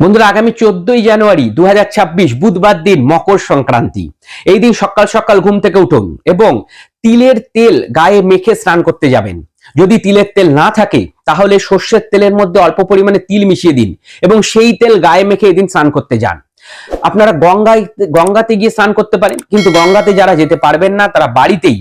বন্ধুরা, আগামী 14ই জানুয়ারি 2026 বুধবার দিন মকর সংক্রান্তি। এই দিন সকাল সকাল ঘুম থেকে উঠুন এবং তিলের তেল গায়ে মেখে স্নান করতে যাবেন। যদি তিলের তেল না থাকে তাহলে সর্ষের তেলের মধ্যে অল্প পরিমাণে তিল মিশিয়ে দিন এবং সেই তেল গায়ে মেখে এদিন স্নান করতে যান। আপনারা গঙ্গাতে গিয়ে স্নান করতে পারেন, কিন্তু গঙ্গাতে যারা যেতে পারবেন না তারা বাড়িতেই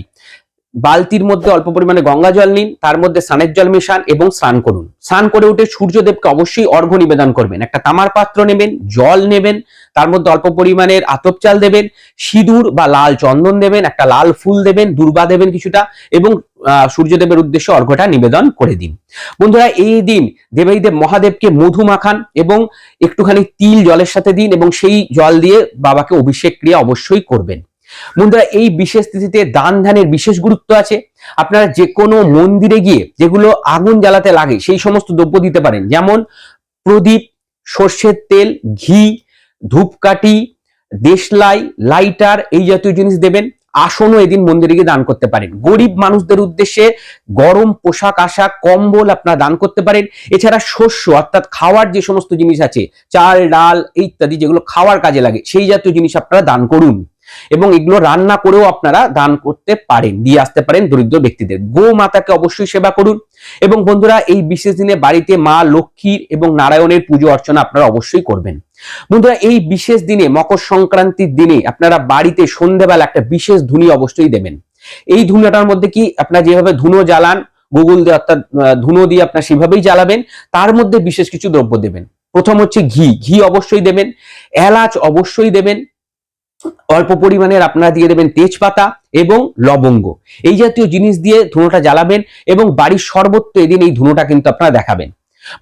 বালতির মধ্যে অল্প পরিমাণে গঙ্গা জল নিন, তার মধ্যে স্নানের জল মেশান এবং স্নান করুন। স্নান করে উঠে সূর্যদেবকে অবশ্যই অর্ঘ্য নিবেদন করবেন। একটা তামার পাত্র নেবেন, জল নেবেন, তার মধ্যে অল্প পরিমাণের আতপ চাল দেবেন, সিঁদুর বা লাল চন্দন দেবেন, একটা লাল ফুল দেবেন, দূর্বা দেবেন কিছুটা এবং সূর্যদেবের উদ্দেশ্যে অর্ঘ্যটা নিবেদন করে দিন। বন্ধুরা, এই দিন দেবাদিদেব মহাদেবকে মধু মাখান এবং একটুখানি তিল জলের সাথে দিন এবং সেই জল দিয়ে বাবাকে অভিষেক ক্রিয়া অবশ্যই করবেন। বন্ধুরা, এই বিশেষ তিথিতে দান ধ্যানের বিশেষ গুরুত্ব আছে। আপনারা যে কোনো মন্দিরে গিয়ে যেগুলো আগুন জ্বালাতে লাগে সেই সমস্ত দ্রব্য দিতে পারেন, যেমন প্রদীপ, সর্ষের তেল, ঘি, ধূপকাঠি, দেশলাই, লাইটার, এই জাতীয় জিনিস দেবেন। আসনও এদিন মন্দিরে গিয়ে দান করতে পারেন। গরিব মানুষদের উদ্দেশ্যে গরম পোশাক আশাক, কম্বল আপনারা দান করতে পারেন। এছাড়া শস্য অর্থাৎ খাওয়ার যে সমস্ত জিনিস আছে, চাল ডাল ইত্যাদি যেগুলো খাওয়ার কাজে লাগে সেই জাতীয় জিনিস আপনারা দান করুন এবং এগুলো রান্না করেও আপনারা দান করতে পারেন, দিয়ে আসতে পারেন দরিদ্র ব্যক্তিদের। গো মাতাকে অবশ্যই সেবা করুন এবং বন্ধুরা, এই বিশেষ দিনে বাড়িতে মা লক্ষ্মীর এবং নারায়ণের পুজো অর্চনা আপনারা অবশ্যই করবেন। বন্ধুরা, এই বিশেষ দিনে মকর সংক্রান্তির দিনে আপনারা বাড়িতে সন্ধ্যাবেলা একটা বিশেষ ধুনি অবশ্যই দেবেন। এই ধুনোটার মধ্যে কি আপনারা যেভাবে ধুনো জ্বালান গুগল দিয়ে, অর্থাৎ ধুনো দিয়ে আপনারা সেভাবেই জ্বালাবেন, তার মধ্যে বিশেষ কিছু দ্রব্য দেবেন। প্রথম হচ্ছে ঘি অবশ্যই দেবেন, এলাচ অবশ্যই দেবেন, অল্প পরিমাণের আপনারা দিয়ে দেবেন তেজপাতা এবং লবঙ্গ। এই জাতীয় জিনিস দিয়ে ধুনোটা জ্বালাবেন এবং বাড়ির সর্বত্র এদিন এই ধুনোটা কিন্তু আপনারা দেখাবেন।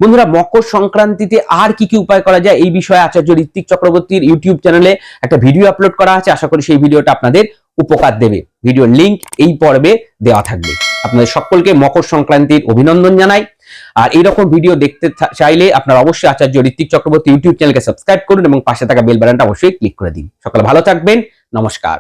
বন্ধুরা, মকর সংক্রান্তিতে আর কি কি উপায় করা যায় এই বিষয়ে আচার্য ঋত্বিক চক্রবর্তীর ইউটিউব চ্যানেলে একটা ভিডিও আপলোড করা আছে। আশা করি সেই ভিডিওটা আপনাদের উপকার দেবে। ভিডিওর লিংক এই পর্বে দেওয়া থাকবে। আপনাদের সকলকে মকর সংক্রান্তির অভিনন্দন জানাই। আর এইরকম ভিডিও দেখতে চাইলে আপনারা অবশ্যই আচার্য ঋত্বিক চক্রবর্তী ইউটিউব চ্যানেলকে সাবস্ক্রাইব করুন এবং পাশে থাকা বেল বাটনটা অবশ্যই ক্লিক করে দিন। সকলে ভালো থাকবেন। নমস্কার।